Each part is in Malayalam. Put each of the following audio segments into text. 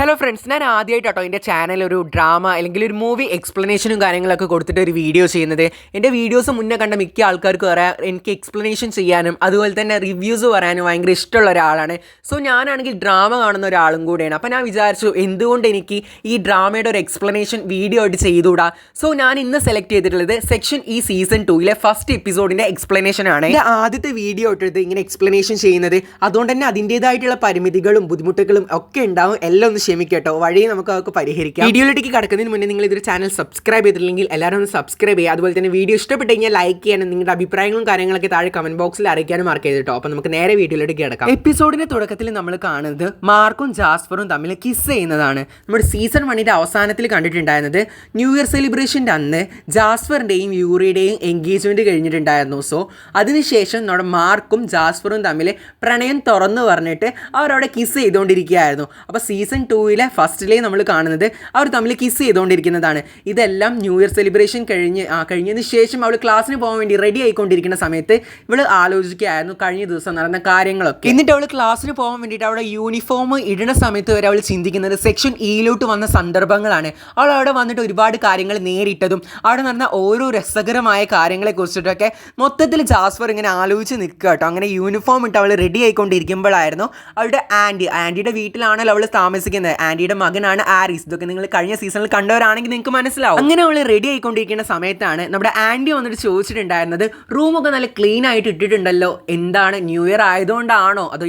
ഹലോ ഫ്രണ്ട്സ്, ഞാൻ ആദ്യമായിട്ടോ എൻ്റെ ചാനൽ ഒരു ഡ്രാമ അല്ലെങ്കിൽ ഒരു മൂവി എക്സ്പ്ലനേഷനും കാര്യങ്ങളൊക്കെ കൊടുത്തിട്ട് ഒരു വീഡിയോ ചെയ്യുന്നത്. എൻ്റെ വീഡിയോസ് മുന്നേ കണ്ട മിക്ക ആൾക്കാർക്കും അറിയാം എനിക്ക് എക്സ്പ്ലനേഷൻ ചെയ്യാനും അതുപോലെ തന്നെ റിവ്യൂസ് പറയാനും ഭയങ്കര ഇഷ്ടമുള്ള ഒരാളാണ്. സോ ഞാനാണെങ്കിൽ ഡ്രാമ കാണുന്ന ഒരാളും കൂടെയാണ്. അപ്പോൾ ഞാൻ വിചാരിച്ചു എന്തുകൊണ്ട് എനിക്ക് ഈ ഡ്രാമയുടെ ഒരു എക്സ്പ്ലനേഷൻ വീഡിയോ ആയിട്ട് ചെയ്തുകൂടാ. സോ ഞാൻ ഇന്ന് സെലക്ട് ചെയ്തിട്ടുള്ളത് സെക്ഷൻ ഈ സീസൺ 2 ഫസ്റ്റ് എപ്പിസോഡിൻ്റെ എക്സ്പ്ലനേഷൻ ആണ്. എൻ്റെ ആദ്യത്തെ വീഡിയോ ഇട്ടിട്ട് ഇങ്ങനെ എക്സ്പ്ലനേഷൻ ചെയ്യുന്നത്, അതുകൊണ്ട് തന്നെ അതിൻ്റേതായിട്ടുള്ള പരിമിതികളും ബുദ്ധിമുട്ടുകളും ഒക്കെ ഉണ്ടാവും. എല്ലാം ഒന്ന് ക്ഷമിക്കട്ടോ, വഴി നമുക്ക് അതൊക്കെ പരിഹരിക്കാം. വീഡിയോയിലേക്ക് കടക്കുന്നതിന് മുന്നേ നിങ്ങൾ ഇതൊരു ചാനൽ സബ്സ്ക്രൈബ് ചെയ്തിട്ടില്ലെങ്കിൽ എല്ലാവരും ഒന്ന് സബ്സ്ക്രൈബ് ചെയ്യുക. അതുപോലെ തന്നെ വീഡിയോ ഇഷ്ടപ്പെട്ട് കഴിഞ്ഞാൽ ലൈക്ക് ചെയ്യാനും നിങ്ങളുടെ അഭിപ്രായങ്ങളും കാര്യങ്ങളൊക്കെ താഴെ കമന്റ് ബോക്സിൽ അറിയിക്കാനും മറക്കരുത് കേട്ടോ. അപ്പോൾ നമുക്ക് നേരെ വീഡിയോയിലേക്ക് കിടക്കാം. എപ്പിസോഡിന്റെ തുടക്കത്തിൽ നമ്മൾ കാണുന്നത് മാർക്കും ജാസ്പറും തമ്മിൽ കിസ് ചെയ്യുന്നതാണ്. നമ്മുടെ സീസൺ 1 അവസാനത്തിൽ കണ്ടിട്ടുണ്ടായിരുന്നത് ന്യൂ ഇയർ സെലിബ്രേഷൻ്റെ അന്ന് ജാസ്പറിൻ്റെയും യൂറിയുടെയും എൻഗേജ്മെന്റ് കഴിഞ്ഞിട്ടുണ്ടായിരുന്നു. സോ അതിനുശേഷം നമ്മുടെ മാർക്കും ജാസ്പറും തമ്മിൽ പ്രണയം തുറന്നു പറഞ്ഞിട്ട് അവരവിടെ കിസ് ചെയ്തുകൊണ്ടിരിക്കുകയായിരുന്നു. അപ്പോൾ സീസൺ 2 ഫസ്റ്റിലേ നമ്മൾ കാണുന്നത് അവർ തമ്മിൽ കിസ് ചെയ്തുകൊണ്ടിരിക്കുന്നതാണ്. ഇതെല്ലാം ന്യൂ ഇയർ സെലിബ്രേഷൻ കഴിഞ്ഞതിന് ശേഷം അവൾ ക്ലാസ്സിന് പോകാൻ വേണ്ടി റെഡി ആയിക്കൊണ്ടിരിക്കുന്ന സമയത്ത് ഇവൾ ആലോചിക്കുകയായിരുന്നു കഴിഞ്ഞ ദിവസം നടന്ന കാര്യങ്ങളൊക്കെ. എന്നിട്ട് അവൾ ക്ലാസ്സിന് പോകാൻ വേണ്ടിയിട്ട് അവിടെ യൂണിഫോം ഇടുന്ന സമയത്ത് വരെ അവൾ ചിന്തിക്കുന്നത് സെക്ഷൻ ഇയിലോട്ട് വന്ന സന്ദർഭങ്ങളാണ്. അവൾ അവിടെ വന്നിട്ട് ഒരുപാട് കാര്യങ്ങൾ നേരിട്ടതും അവിടെ നടന്ന ഓരോ രസകരമായ കാര്യങ്ങളെ കുറിച്ചിട്ടൊക്കെ മൊത്തത്തിൽ ജാസ്പർ ഇങ്ങനെ ആലോചിച്ച് നിൽക്കുക കേട്ടോ. അങ്ങനെ യൂണിഫോം ഇട്ട് അവൾ റെഡി ആയിക്കൊണ്ടിരിക്കുമ്പോഴായിരുന്നു അവളുടെ ആൻറ്റിയുടെ വീട്ടിലാണല്ലോ അവൾ താമസിക്കുന്നത്. ആൻറ്റിയുടെ മകനാണ് ആരിസ്. ഇതൊക്കെ നിങ്ങൾ കഴിഞ്ഞ സീസണിൽ കണ്ടവരാണെങ്കിൽ നിങ്ങൾക്ക് മനസ്സിലാവും. അങ്ങനെ അവൾ റെഡി ആയിക്കൊണ്ടിരിക്കുന്ന സമയത്താണ് നമ്മുടെ ആൻറ്റി വന്നിട്ട് ചോദിച്ചിട്ടുണ്ടായിരുന്നത്, റൂമൊക്കെ നല്ല ക്ലീൻ ആയിട്ട് ഇട്ടിട്ടുണ്ടല്ലോ, എന്താണ് ന്യൂ ഇയർ ആയതുകൊണ്ടാണോ അതോ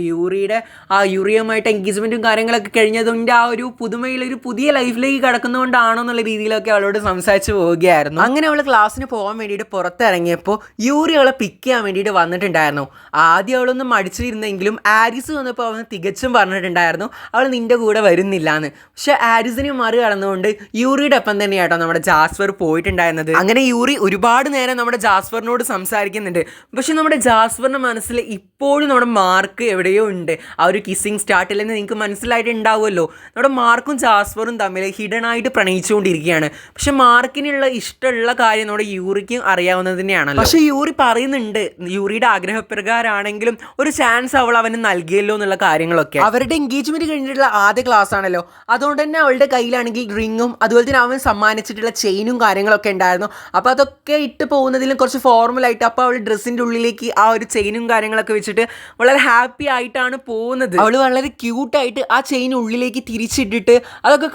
യൂറിയുമായിട്ട് എൻഗേജ്മെന്റും കാര്യങ്ങളൊക്കെ കഴിഞ്ഞതുകൊണ്ട് ആ ഒരു പുതുമയിൽ ഒരു പുതിയ ലൈഫിലേക്ക് കടക്കുന്നതുകൊണ്ടാണോ എന്നുള്ള രീതിയിലൊക്കെ അവളോട് സംസാരിച്ച് പോവുകയായിരുന്നു. അങ്ങനെ അവൾ ക്ലാസ്സിന് പോകാൻ വേണ്ടിയിട്ട് പുറത്തിറങ്ങിയപ്പോൾ യൂറി അവളെ പിക്ക് ചെയ്യാൻ വേണ്ടിയിട്ട് വന്നിട്ടുണ്ടായിരുന്നു. ആദ്യം അവളൊന്നും മടിച്ചിരുന്നെങ്കിലും ആരിസ് വന്നപ്പോൾ അവന് തികച്ചും പറഞ്ഞിട്ടുണ്ടായിരുന്നു അവൾ നിന്റെ കൂടെ വരുന്നില്ല എന്ന്. പക്ഷെ ആരിസിനെ മറികടന്നുകൊണ്ട് യൂറിയുടെ ഒപ്പം തന്നെയാട്ടോ നമ്മുടെ ജാസ്പർ പോയിട്ടുണ്ടായിരുന്നത്. അങ്ങനെ യൂറി ഒരുപാട് നേരം നമ്മുടെ ജാസ്പറിനോട് സംസാരിക്കുന്നുണ്ട്. പക്ഷെ നമ്മുടെ ജാസ്പറിന്റെ മനസ്സിൽ ഇപ്പോഴും നമ്മുടെ മാർക്ക് എവിടെയോ ഉണ്ട്. ആ ഒരു കിസ്സിങ് സ്റ്റാർട്ടില്ലെന്ന് നിങ്ങൾക്ക് മനസ്സിലായിട്ടുണ്ടാവുമല്ലോ. നമ്മുടെ മാർക്കും ജാസ്പറും തമ്മിൽ ഹിഡൻ ആയിട്ട് പ്രണയിച്ചുകൊണ്ടിരിക്കുകയാണ്. പക്ഷെ മാർക്കിനുള്ള ഇഷ്ടമുള്ള കാര്യം നമ്മുടെ യൂറിക്കും അറിയാവുന്നത് തന്നെയാണല്ലോ. പക്ഷെ യൂറി പറയുന്നുണ്ട് യൂറിയുടെ ആഗ്രഹപ്രകാരമാണെങ്കിലും ഒരു ചാൻസ് അവൾ അവന് നൽകിയല്ലോ എന്നുള്ള കാര്യങ്ങളൊക്കെ. അവരുടെ എൻഗേജ്മെന്റ് കഴിഞ്ഞിട്ടുള്ള ആദ്യ ക്ലാസ് ആണല്ലോ, അതുകൊണ്ട് തന്നെ അവളുടെ കയ്യിലാണെങ്കിൽ റിങ്ങും അതുപോലെ തന്നെ അവൻ സമ്മാനിച്ചിട്ടുള്ള ചെയിനും കാര്യങ്ങളൊക്കെ ഉണ്ടായിരുന്നു. അപ്പോൾ അതൊക്കെ ഇട്ട് പോകുന്നതിലും കുറച്ച് ഫോർമലായിട്ട് അപ്പോൾ അവൾ ഡ്രസ്സിൻ്റെ ഉള്ളിലേക്ക് ആ ഒരു ചെയിനും കാര്യങ്ങളൊക്കെ വെച്ചിട്ട് വളരെ ഹാപ്പി ആയിട്ടാണ് പോകുന്നത്. അവൾ വളരെ ക്യൂട്ടായിട്ട് ആ ചെയിൻ ഉള്ളിലേക്ക് തിരിച്ചിട്ടിട്ട് അതൊക്കെ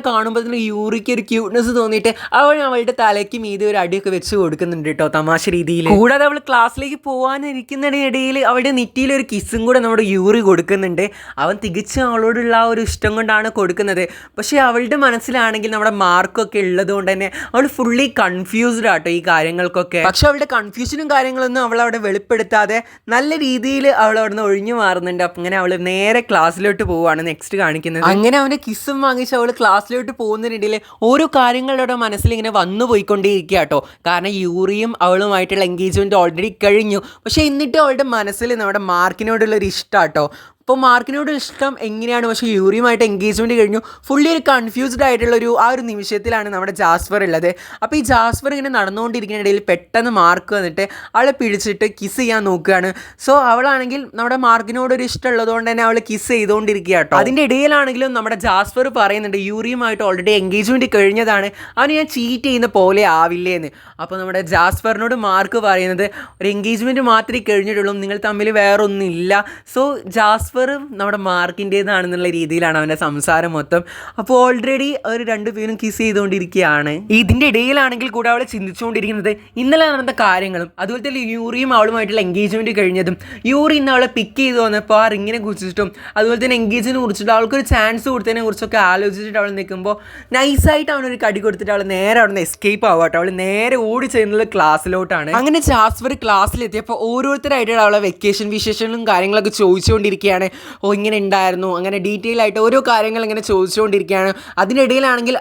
കാണുമ്പോൾ തന്നെ യൂറിക്ക് ഒരു ക്യൂട്ട്നെസ് തോന്നിയിട്ട് അവളുടെ തലയ്ക്ക് മീതെ ഒരു അടിയൊക്കെ വെച്ച് കൊടുക്കുന്നുണ്ട് കേട്ടോ, തമാശ രീതിയിൽ. കൂടാതെ അവൾ ക്ലാസ്സിലേക്ക് പോകാനിരിക്കുന്നതിനിടയിൽ അവളുടെ നെറ്റിയിൽ ഒരു കിസ്സും കൂടെ നമ്മുടെ യൂറി കൊടുക്കുന്നുണ്ട്. അവൻ തികച്ചും അവളോടുള്ള ആ ഒരു ഇഷ്ടം കൊണ്ടാണ് കൊടുക്കുന്നത്. പക്ഷേ അവളുടെ മനസ്സിലാണെങ്കിൽ നമ്മുടെ മാർക്കൊക്കെ ഉള്ളത് കൊണ്ട് തന്നെ അവൾ ഫുള്ളി കൺഫ്യൂസ്ഡ് ആട്ടോ ഈ കാര്യങ്ങൾക്കൊക്കെ. പക്ഷെ അവളുടെ കൺഫ്യൂഷനും കാര്യങ്ങളൊന്നും അവൾ അവിടെ വെളിപ്പെടുത്താതെ നല്ല രീതിയിൽ അവൾ അവിടെ നിന്ന് ഒഴിഞ്ഞു മാറുന്നുണ്ട്. അപ്പം അങ്ങനെ അവൾ നേരെ ക്ലാസ്സിലോട്ട് പോവുകയാണ് നെക്സ്റ്റ് കാണിക്കുന്നത്. അങ്ങനെ അവൻ്റെ കിസ്സും വാങ്ങിച്ച് അവൾ ക്ലാസ്സിലോട്ട് പോകുന്നതിനിടയിൽ ഓരോ കാര്യങ്ങളുടെ മനസ്സിൽ ഇങ്ങനെ വന്നു പോയിക്കൊണ്ടേയിരിക്കുക കേട്ടോ. കാരണം യൂറിയും അവളുമായിട്ടുള്ള എൻഗേജ്മെൻറ്റ് ഓൾറെഡി കഴിഞ്ഞു. പക്ഷേ എന്നിട്ടും അവളുടെ മനസ്സിൽ നമ്മുടെ മാർക്കിനോടുള്ളൊരു ഇഷ്ടം കേട്ടോ. അപ്പോൾ മാർക്കിനോട് ഇഷ്ടം എങ്ങനെയാണ്, പക്ഷേ യൂറിയുമായിട്ട് എൻഗേജ്മെൻറ്റ് കഴിഞ്ഞു. ഫുള്ളി ഒരു കൺഫ്യൂസ്ഡ് ആയിട്ടുള്ളൊരു ആ ഒരു നിമിഷത്തിലാണ് നമ്മുടെ ജാസ്പർ ഉള്ളത്. അപ്പോൾ ഈ ജാസ്പർ ഇങ്ങനെ നടന്നുകൊണ്ടിരിക്കുന്ന ഇടയിൽ പെട്ടെന്ന് മാർക്ക് വന്നിട്ട് അവളെ പിടിച്ചിട്ട് കിസ് ചെയ്യാൻ നോക്കുകയാണ്. സോ അവളാണെങ്കിൽ നമ്മുടെ മാർക്കിനോടൊരു ഇഷ്ടമുള്ളത് കൊണ്ട് തന്നെ അവൾ കിസ് ചെയ്തുകൊണ്ടിരിക്കുക കേട്ടോ. അതിൻ്റെ ഇടയിലാണെങ്കിലും നമ്മുടെ ജാസ്പർ പറയുന്നുണ്ട് യൂറിയുമായിട്ട് ഓൾറെഡി എൻഗേജ്മെൻറ്റ് കഴിഞ്ഞതാണ്, അവന് ഞാൻ ചീറ്റ് ചെയ്യുന്ന പോലെ ആവില്ലേ എന്ന്. അപ്പോൾ നമ്മുടെ ജാസ്പറിനോട് മാർക്ക് പറയുന്നത് ഒരു എൻഗേജ്മെൻറ്റ് മാത്രമേ കഴിഞ്ഞിട്ടുള്ളൂ, നിങ്ങൾ തമ്മിൽ വേറൊന്നുമില്ല. സോ ജാസ്പർ നമ്മുടെ മാർക്കിൻ്റേതാണെന്നുള്ള രീതിയിലാണ് അവൻ്റെ സംസാരം മൊത്തം. അപ്പോൾ ഓൾറെഡി അവർ രണ്ടുപേരും കിസ് ചെയ്തുകൊണ്ടിരിക്കുകയാണ്. ഇതിൻ്റെ ഇടയിലാണെങ്കിൽ കൂടെ അവൾ ചിന്തിച്ചുകൊണ്ടിരിക്കുന്നത് ഇന്നലെ നടന്ന കാര്യങ്ങളും അതുപോലെ തന്നെ യൂറിയും അവളുമായിട്ടുള്ള എൻഗേജ്മെൻറ്റ് കഴിഞ്ഞതും യൂറി ഇന്ന് അവളെ പിക്ക് ചെയ്ത് വന്നപ്പോൾ ആ റിങ്ങിനെ കുറിച്ചിട്ടും അതുപോലെ തന്നെ എൻഗേജിനെ കുറിച്ചിട്ടും അവൾക്കൊരു ചാൻസ് കൊടുത്തതിനെ കുറിച്ചൊക്കെ ആലോചിച്ചിട്ട് അവൾ നിൽക്കുമ്പോൾ നൈസായിട്ട് അവനൊരു കടി കൊടുത്തിട്ട് അവൾ നേരെ അവിടെ നിന്ന് എസ്കേപ്പ് ആവാട്ടോ. അവൾ നേരെ ഓടി ചെയ്യുന്നത് ക്ലാസ്സിലോട്ടാണ്. അങ്ങനെ ജാസ്പർ ക്ലാസ്സിലെത്തിയപ്പോൾ ഓരോരുത്തരായിട്ട് അവളെ വെക്കേഷൻ വിശേഷങ്ങളും കാര്യങ്ങളൊക്കെ ചോദിച്ചുകൊണ്ടിരിക്കുകയാണ്. ഇങ്ങനെ ഉണ്ടായിരുന്നു, അങ്ങനെ ഡീറ്റെയിൽ ആയിട്ട് ഓരോ കാര്യങ്ങൾ ഇങ്ങനെ ചോദിച്ചുകൊണ്ടിരിക്കുകയാണ്. അതിനിടയിലാണെങ്കിൽ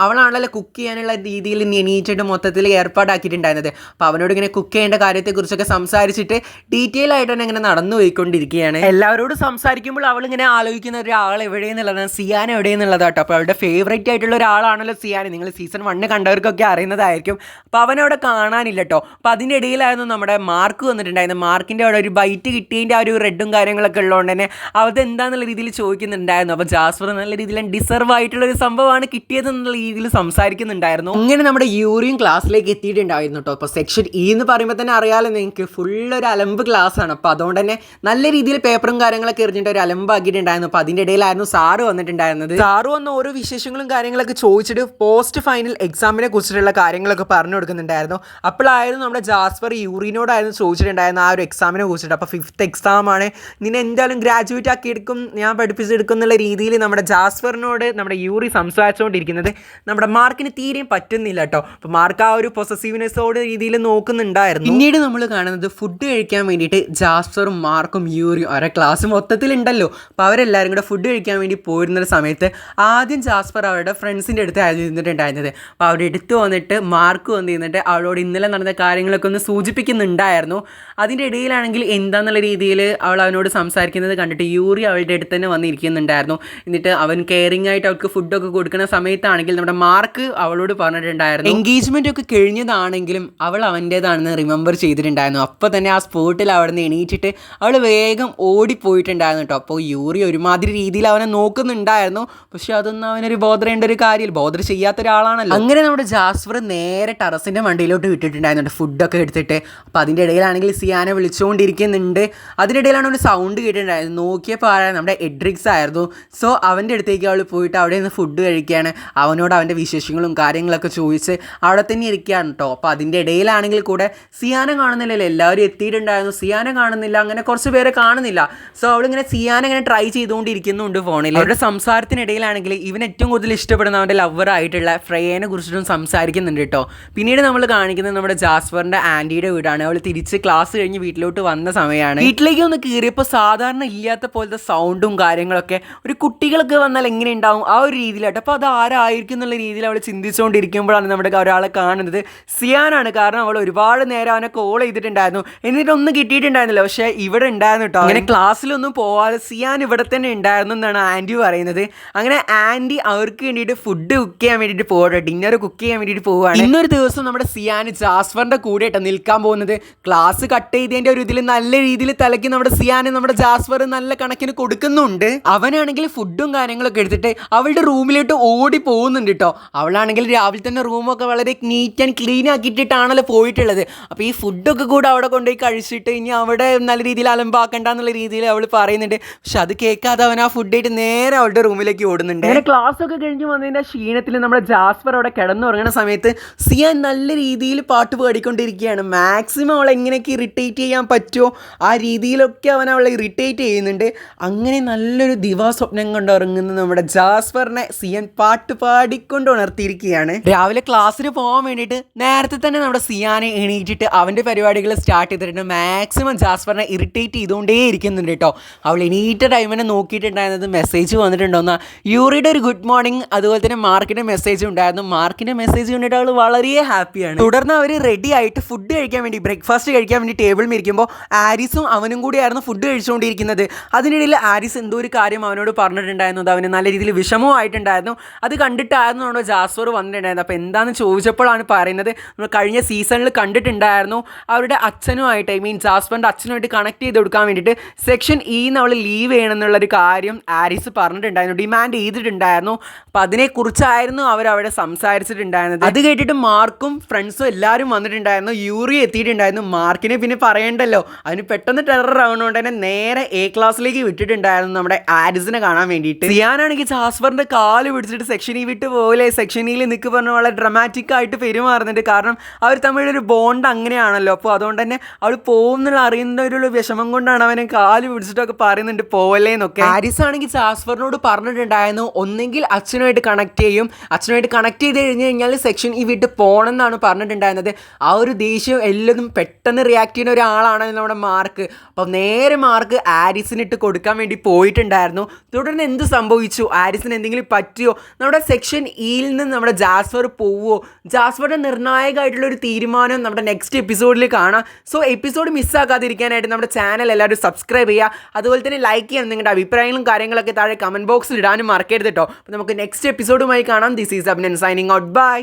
അവളാണല്ലോ കുക്ക് ചെയ്യാനുള്ള രീതിയിൽ എണീറ്റിട്ട് മൊത്തത്തിൽ ഏർപ്പാടാക്കിയിട്ടുണ്ടായിരുന്നത്. അപ്പോൾ അവനോട് ഇങ്ങനെ കുക്ക് ചെയ്യേണ്ട കാര്യത്തെക്കുറിച്ചൊക്കെ സംസാരിച്ചിട്ട് ഡീറ്റെയിൽ ആയിട്ട് തന്നെ ഇങ്ങനെ നടന്നു പോയിക്കൊണ്ടിരിക്കുകയാണ്. എല്ലാവരോടും സംസാരിക്കുമ്പോൾ അവളിങ്ങനെ ആലോചിക്കുന്ന ഒരാൾ എവിടെയെന്നുള്ളതാണ്, സിയാൻ എവിടെയെന്നുള്ളത് കേട്ടോ. അപ്പോൾ അവളുടെ ഫേവറേറ്റ് ആയിട്ടുള്ള ഒരാളാണല്ലോ സിയാൻ. നിങ്ങൾ സീസൺ 1 കണ്ടവർക്കൊക്കെ അറിയുന്നതായിരിക്കും. അപ്പോൾ അവനവിടെ കാണാനില്ല കേട്ടോ. അപ്പോൾ അതിൻ്റെ ഇടയിലായിരുന്നു നമ്മുടെ മാർക്ക് വന്നിട്ടുണ്ടായിരുന്നത്. മാർക്കിൻ്റെ അവിടെ ഒരു ബൈറ്റ് കിട്ടിയതിൻ്റെ ആ ഒരു റെഡും കാര്യങ്ങളൊക്കെ ഉള്ളതുകൊണ്ട് തന്നെ അതെന്താണെന്നുള്ള രീതിയിൽ ചോദിക്കുന്നുണ്ടായിരുന്നു. അപ്പോൾ ജാസ്പർ നല്ല രീതിയിൽ ഡിസർവ് ആയിട്ടുള്ളൊരു സംഭവമാണ് കിട്ടിയതെന്നുള്ള രീതിയിൽ സംസാരിക്കുന്നുണ്ടായിരുന്നു. അങ്ങനെ നമ്മുടെ യൂറിയും ക്ലാസ്സിലേക്ക് എത്തിയിട്ടുണ്ടായിരുന്നു കേട്ടോ. അപ്പോൾ സെക്ഷൻ ഇ എന്ന് പറയുമ്പോൾ തന്നെ അറിയാമല്ലോ നിങ്ങൾക്ക്, ഫുള്ളൊരു അലമ്പ് ക്ലാസ് ആണ്. അപ്പോൾ അതുകൊണ്ട് തന്നെ നല്ല രീതിയിൽ പേപ്പറും കാര്യങ്ങളൊക്കെ എറിഞ്ഞിട്ട് ഒരു അലമ്പാക്കിയിട്ടുണ്ടായിരുന്നു. അപ്പോൾ അതിൻ്റെ ഇടയിലായിരുന്നു സാറ് വന്നിട്ടുണ്ടായിരുന്നത്. സാറ് വന്ന് ഓരോ വിശേഷങ്ങളും കാര്യങ്ങളൊക്കെ ചോദിച്ചിട്ട് പോസ്റ്റ് ഫൈനൽ എക്സാമിനെ കുറിച്ചിട്ടുള്ള കാര്യങ്ങളൊക്കെ പറഞ്ഞു കൊടുക്കുന്നുണ്ടായിരുന്നു. അപ്പോഴായിരുന്നു നമ്മുടെ ജാസ്പർ യൂറിനോടായിരുന്നു ചോദിച്ചിട്ടുണ്ടായിരുന്നു ആ ഒരു എക്സാമിനെ കുറിച്ചിട്ട്. അപ്പോൾ 5th എക്സാമാണ്, നിന്നെ എന്തായാലും ഗ്രാജുവേറ്റ് ആക്കി എടുക്കും, ഞാൻ പഠിപ്പിച്ചെടുക്കും എന്നുള്ള രീതിയിൽ നമ്മുടെ ജാസ്പറിനോട് നമ്മുടെ യൂറി സംസാരിച്ചുകൊണ്ടിരിക്കുന്നത് നമ്മുടെ മാർക്കിന് തീരെയും പറ്റുന്നില്ല കേട്ടോ. അപ്പോൾ മാർക്ക് ആ ഒരു പൊസസീവ്നെസ്സോട് രീതിയിൽ നോക്കുന്നുണ്ടായിരുന്നു. പിന്നീട് നമ്മൾ കാണുന്നത് ഫുഡ് കഴിക്കാൻ വേണ്ടിയിട്ട് ജാസ്പറും മാർക്കും യൂറിയും അവരുടെ ക്ലാസ് മൊത്തത്തിലുണ്ടല്ലോ. അപ്പോൾ അവരെല്ലാവരും കൂടെ ഫുഡ് കഴിക്കാൻ വേണ്ടി പോയിരുന്ന സമയത്ത് ആദ്യം ജാസ്പർ അവരുടെ ഫ്രണ്ട്സിൻ്റെ അടുത്തായിരുന്നു ഇരുന്നിട്ടുണ്ടായിരുന്നത്. അപ്പോൾ അവിടെ എടുത്തു വന്നിട്ട് മാർക്ക് വന്ന് നിന്നിട്ട് അവളോട് ഇന്നലെ നടന്ന കാര്യങ്ങളൊക്കെ ഒന്ന് സൂചിപ്പിക്കുന്നുണ്ടായിരുന്നു. അതിൻ്റെ ഇടയിലാണെങ്കിൽ എന്താണെന്നുള്ള രീതിയിൽ അവൾ അവനോട് സംസാരിക്കുന്നത് കണ്ടിട്ട് യൂറി അവളുടെ അടുത്ത് തന്നെ വന്നിരിക്കുന്നുണ്ടായിരുന്നു. എന്നിട്ട് അവൻ കെയറിങ് ആയിട്ട് അവൾക്ക് ഫുഡൊക്കെ കൊടുക്കുന്ന സമയത്താണെങ്കിൽ നമ്മുടെ മാർക്ക് അവളോട് പറഞ്ഞിട്ടുണ്ടായിരുന്നു എൻഗേജ്മെൻ്റ് ഒക്കെ കഴിഞ്ഞതാണെങ്കിലും അവൾ അവൻ്റേതാണെന്ന് റിമെമ്പർ ചെയ്തിട്ടുണ്ടായിരുന്നു. അപ്പോൾ തന്നെ ആ സ്പോട്ടിൽ അവിടെ നിന്ന് എണീറ്റിട്ട് അവൾ വേഗം ഓടിപ്പോയിട്ടുണ്ടായിരുന്നു കേട്ടോ. അപ്പോൾ യൂറി ഒരുമാതിരി രീതിയിൽ അവനെ നോക്കുന്നുണ്ടായിരുന്നു. പക്ഷെ അതൊന്നും അവനൊരു ബോധർ ചെയ്യേണ്ട ഒരു കാര്യമില്ല, ബോധർ ചെയ്യാത്ത ഒരാളാണല്ലോ. അങ്ങനെ നമ്മുടെ ജാസ്പർ നേരെ ടെറസിൻ്റെ വണ്ടിയിലോട്ട് വിട്ടിട്ടുണ്ടായിരുന്നു ഫുഡൊക്കെ എടുത്തിട്ട്. അപ്പോൾ അതിൻ്റെ ഇടയിലാണെങ്കിൽ സിയാനെ വിളിച്ചുകൊണ്ടിരിക്കുന്നുണ്ട്. അതിനിടയിലാണ് ഒരു സൗണ്ട് കേട്ടിട്ടുണ്ടായിരുന്നു. നോക്കിയപ്പോൾ നമ്മുടെ എഡ്രിക്സ് ആയിരുന്നു. സോ അവൻ്റെ അടുത്തേക്ക് അവൾ പോയിട്ട് അവിടെ നിന്ന് ഫുഡ് കഴിക്കുകയാണ്. അവനോട് അവൻ്റെ വിശേഷങ്ങളും കാര്യങ്ങളൊക്കെ ചോദിച്ച് അവിടെ തന്നെ ഇരിക്കുകയാണ് കേട്ടോ. അപ്പോൾ അതിൻ്റെ ഇടയിലാണെങ്കിൽ കൂടെ സിയാനെ കാണുന്നില്ലല്ലോ, എല്ലാവരും എത്തിയിട്ടുണ്ടായിരുന്നു, സിയാനെ കാണുന്നില്ല, അങ്ങനെ കുറച്ച് പേരെ കാണുന്നില്ല. സോ അവളിങ്ങനെ സിയാനെ ഇങ്ങനെ ട്രൈ ചെയ്തുകൊണ്ടിരിക്കുന്നുണ്ട് ഫോണിൽ. അവരുടെ സംസാരത്തിനിടയിലാണെങ്കിൽ ഇവൻ ഏറ്റവും കൂടുതൽ ഇഷ്ടപ്പെടുന്ന അവൻ്റെ ലവറായിട്ടുള്ള ഫ്രയേനെ കുറിച്ചിട്ടും സംസാരിക്കുന്നുണ്ട് കേട്ടോ. പിന്നീട് നമ്മൾ കാണിക്കുന്നത് നമ്മുടെ ജാസ്പറിൻ്റെ ആൻറ്റിയുടെ വീടാണ്. അവൾ തിരിച്ച് ക്ലാസ് കഴിഞ്ഞ് വീട്ടിലോട്ട് വന്ന സമയമാണ്. വീട്ടിലേക്ക് ഒന്ന് കയറിയപ്പോൾ സാധാരണ ഇല്ലാത്ത പോലത്തെ സൗണ്ടും കാര്യങ്ങളൊക്കെ, ഒരു കുട്ടികളൊക്കെ വന്നാൽ എങ്ങനെ ഉണ്ടാവും ആ ഒരു രീതിയിലായിട്ട്. അപ്പോൾ അത് ആരായിരിക്കും എന്നുള്ള രീതിയിൽ അവൾ ചിന്തിച്ചുകൊണ്ടിരിക്കുമ്പോഴാണ് നമ്മുടെ ഒരാളെ കാണുന്നത്. സിയാനാണ്. കാരണം അവൾ ഒരുപാട് നേരം അവനെ കോൾ ചെയ്തിട്ടുണ്ടായിരുന്നു, എന്നിട്ടൊന്നും കിട്ടിയിട്ടുണ്ടായിരുന്നില്ല. പക്ഷേ ഇവിടെ ഉണ്ടായിരുന്നു കേട്ടോ. അങ്ങനെ ക്ലാസ്സിലൊന്നും പോവാതെ സിയാൻ ഇവിടെ തന്നെ ഉണ്ടായിരുന്നു എന്നാണ് ആൻറ്റി പറയുന്നത്. അങ്ങനെ ആൻറ്റി അവർക്ക് വേണ്ടിയിട്ട് ഫുഡ് കുക്ക് ചെയ്യാൻ വേണ്ടിയിട്ട് പോകട്ടെ, ഡിന്നർ കുക്ക് ചെയ്യാൻ വേണ്ടിയിട്ട് പോവുകയാണ്. ഇന്നൊരു ദിവസം നമ്മുടെ സിയാൻ ജാസ്പറിൻ്റെ കൂടെ ആയിട്ട് നിൽക്കാൻ പോകുന്നത്. ക്ലാസ് കട്ട് ചെയ്തതിൻ്റെ ഒരു ഇതിൽ നല്ല രീതിയിൽ തലയ്ക്ക് നമ്മുടെ സിയാന് നമ്മുടെ ജാസ്പർ നല്ല കണക്കിന് കൊടുക്കുന്നുണ്ട്. അവനാണെങ്കിൽ ഫുഡും കാര്യങ്ങളൊക്കെ എടുത്തിട്ട് അവളുടെ റൂമിലോട്ട് ഓടി പോകുന്നുണ്ട് കേട്ടോ. അവളാണെങ്കിൽ രാവിലെ തന്നെ റൂമൊക്കെ വളരെ നീറ്റ് ആൻഡ് ക്ലീൻ ആക്കിയിട്ടിട്ടാണല്ലോ പോയിട്ടുള്ളത്. അപ്പോൾ ഈ ഫുഡൊക്കെ കൂടെ അവിടെ കൊണ്ടുപോയി കഴിച്ചിട്ട് ഇനി അവിടെ നല്ല രീതിയിൽ അലമ്പാക്കണ്ട എന്നുള്ള രീതിയിൽ അവൾ പറയുന്നുണ്ട്. പക്ഷെ അത് കേൾക്കാതെ അവൻ ആ ഫുഡായിട്ട് നേരെ അവളുടെ റൂമിലേക്ക് ഓടുന്നുണ്ട്. അങ്ങനെ ക്ലാസ് ഒക്കെ കഴിഞ്ഞ് വന്നതിൻ്റെ ക്ഷീണത്തിൽ നമ്മുടെ ജാസ്പർ അവിടെ കിടന്നുറങ്ങുന്ന സമയത്ത് സിയാൻ നല്ല രീതിയിൽ പാട്ട് പാടിക്കൊണ്ടിരിക്കുകയാണ്. മാക്സിമം അവളെ എങ്ങനെയൊക്കെ ഇറിറ്റേറ്റ് ചെയ്യാൻ പറ്റുമോ ആ രീതിയിലൊക്കെ അവൻ അവളെ ഇറിറ്റേറ്റ് ചെയ്യുന്നുണ്ട്. അങ്ങനെ നല്ലൊരു ദിവാസ്വപ്നം കൊണ്ട് ഉറങ്ങുന്ന നമ്മുടെ ജാസ്പറിനെ സിയാൻ പാട്ട് പാടിക്കൊണ്ട് ഉണർത്തിയിരിക്കുകയാണ്. രാവിലെ ക്ലാസ്സിന് പോകാൻ വേണ്ടിയിട്ട് നേരത്തെ തന്നെ നമ്മുടെ സിയാനെ എണീറ്റിട്ട് അവൻ്റെ പരിപാടികൾ സ്റ്റാർട്ട് ചെയ്തിട്ടുണ്ട്. മാക്സിമം ജാസ്പറിനെ ഇറിറ്റേറ്റ് ചെയ്തുകൊണ്ടേ ഇരിക്കുന്നുണ്ട് കേട്ടോ. അവൾ എണീറ്റ ടൈമിനെ നോക്കിയിട്ടുണ്ടായിരുന്നത് മെസ്സേജ് വന്നിട്ടുണ്ടോയെന്ന്. യൂറിയുടെ ഒരു ഗുഡ് മോർണിംഗ്, അതുപോലെ തന്നെ മാർക്കിൻ്റെ മെസ്സേജ് ഉണ്ടായിരുന്നു. മാർക്കിൻ്റെ മെസ്സേജ് കണ്ടിട്ട് അവൾ വളരെ ഹാപ്പിയാണ്. തുടർന്ന് അവർ റെഡി ആയിട്ട് ഫുഡ് കഴിക്കാൻ വേണ്ടി, ബ്രേക്ക്ഫാസ്റ്റ് കഴിക്കാൻ വേണ്ടി ടേബിളിൽ ഇരിക്കുമ്പോൾ ആരിസും അവനും കൂടിയായിരുന്നു ഫുഡ് കഴിച്ചുകൊണ്ടിരിക്കുന്നത്. അതിനിടയിൽ ആരിസ് എന്തോ ഒരു കാര്യം അവനോട് പറഞ്ഞിട്ടുണ്ടായിരുന്നു. അത് അവന് നല്ല രീതിയിൽ വിഷമമായിട്ടുണ്ടായിരുന്നു. അത് കണ്ടിട്ടായിരുന്നു നമ്മുടെ ജാസ്പർ വന്നിട്ടുണ്ടായിരുന്നു. അപ്പോൾ എന്താണെന്ന് ചോദിച്ചപ്പോഴാണ് പറയുന്നത്, നമ്മൾ കഴിഞ്ഞ സീസണിൽ കണ്ടിട്ടുണ്ടായിരുന്നു അവരുടെ അച്ഛനുമായിട്ട്, ഐ മീൻ ജാസ്പറിൻ്റെ അച്ഛനുമായിട്ട് കണക്ട് ചെയ്ത് കൊടുക്കാൻ വേണ്ടിയിട്ട് സെക്ഷൻ ഇന്ന് അവൾ ലീവ് ചെയ്യണമെന്നുള്ളൊരു കാര്യം ആരിസ് പറഞ്ഞിട്ടുണ്ടായിരുന്നു, ഡിമാൻഡ് ചെയ്തിട്ടുണ്ടായിരുന്നു. അപ്പോൾ അതിനെക്കുറിച്ചായിരുന്നു അവരവിടെ സംസാരിച്ചിട്ടുണ്ടായിരുന്നത്. അത് കേട്ടിട്ട് മാർക്കും ഫ്രണ്ട്സും എല്ലാവരും വന്നിട്ടുണ്ടായിരുന്നു. യൂറി എത്തിയിട്ടുണ്ടായിരുന്നു. മാർക്കിനെ പിന്നെ പറയണ്ടല്ലോ, അതിന് പെട്ടെന്ന് ടെറർ ആവുന്നതുകൊണ്ട് തന്നെ നേരെ എ ക്ലാസ്സിലേക്ക് വിട്ടിട്ടുണ്ടായിരുന്നു നമ്മുടെ ആരിസിനെ കാണാൻ വേണ്ടിയിട്ട്. സിയാനാണെങ്കിൽ ജാസ്പറിൻ്റെ കാല് പിടിച്ചിട്ട് സെക്ഷൻ ഇ വിട്ട് പോലെ സെക്ഷൻ ഇയിൽ നിൽക്ക് പറഞ്ഞ വളരെ ഡ്രമാറ്റിക് ആയിട്ട് പെരുമാറുന്നുണ്ട്. കാരണം അവർ തമ്മിലൊരു ബോണ്ട് അങ്ങനെയാണല്ലോ. അപ്പോൾ അതുകൊണ്ട് തന്നെ അവൾ പോകുന്നുള്ള അറിയുന്ന ഒരു വിഷമം കൊണ്ടാണ് അവനെ കാല് പിടിച്ചിട്ടൊക്കെ പറയുന്നുണ്ട് പോവല്ലേന്നൊക്കെ. ആരിസ് ആണെങ്കിൽ ജാസ്പറിനോട് പറഞ്ഞിട്ടുണ്ടായിരുന്നു ഒന്നെങ്കിൽ അച്ഛനുമായിട്ട് കണക്ട് ചെയ്യും, അച്ഛനുമായിട്ട് കണക്ട് ചെയ്ത് കഴിഞ്ഞാൽ സെക്ഷൻ ഈ വിട്ട് പോകണം എന്നാണ് പറഞ്ഞിട്ടുണ്ടായിരുന്നത്. ആ ഒരു ദേഷ്യം എല്ലതും പെട്ടെന്ന് റിയാക്ട് ചെയ്യുന്ന ഒരാളാണ് നമ്മുടെ മാർക്ക്. അപ്പോൾ നേരെ മാർക്ക് ആരിസിനിട്ട് കൊടുക്കാൻ വേണ്ടി പോയിട്ടുണ്ടായിരുന്നു. തുടർന്ന് എന്ത് സംഭവിച്ചു, ആരിസിന് എന്തെങ്കിലും പറ്റിയോ, നമ്മുടെ സെക്ഷൻ ഇയിൽ നിന്ന് നമ്മുടെ ജാസ്പർ പോവുമോ, ജാസ്പറിൻ്റെ നിർണായകമായിട്ടുള്ളൊരു തീരുമാനം നമ്മുടെ നെക്സ്റ്റ് എപ്പിസോഡിൽ കാണാം. സോ എപ്പിസോഡ് മിസ്സാക്കാതിരിക്കാനായിട്ട് നമ്മുടെ ചാനൽ എല്ലാവരും സബ്സ്ക്രൈബ് ചെയ്യുക, അതുപോലെ തന്നെ ലൈക്ക് ചെയ്യാൻ, നിങ്ങളുടെ അഭിപ്രായങ്ങളും കാര്യങ്ങളൊക്കെ താഴെ കമൻറ്റ് ബോക്സിൽ ഇടാനും മറക്കരുത് കേട്ടോ. അപ്പോൾ നമുക്ക് നെക്സ്റ്റ് എപ്പിസോഡുമായി കാണാം. This is Abhinan signing out. By.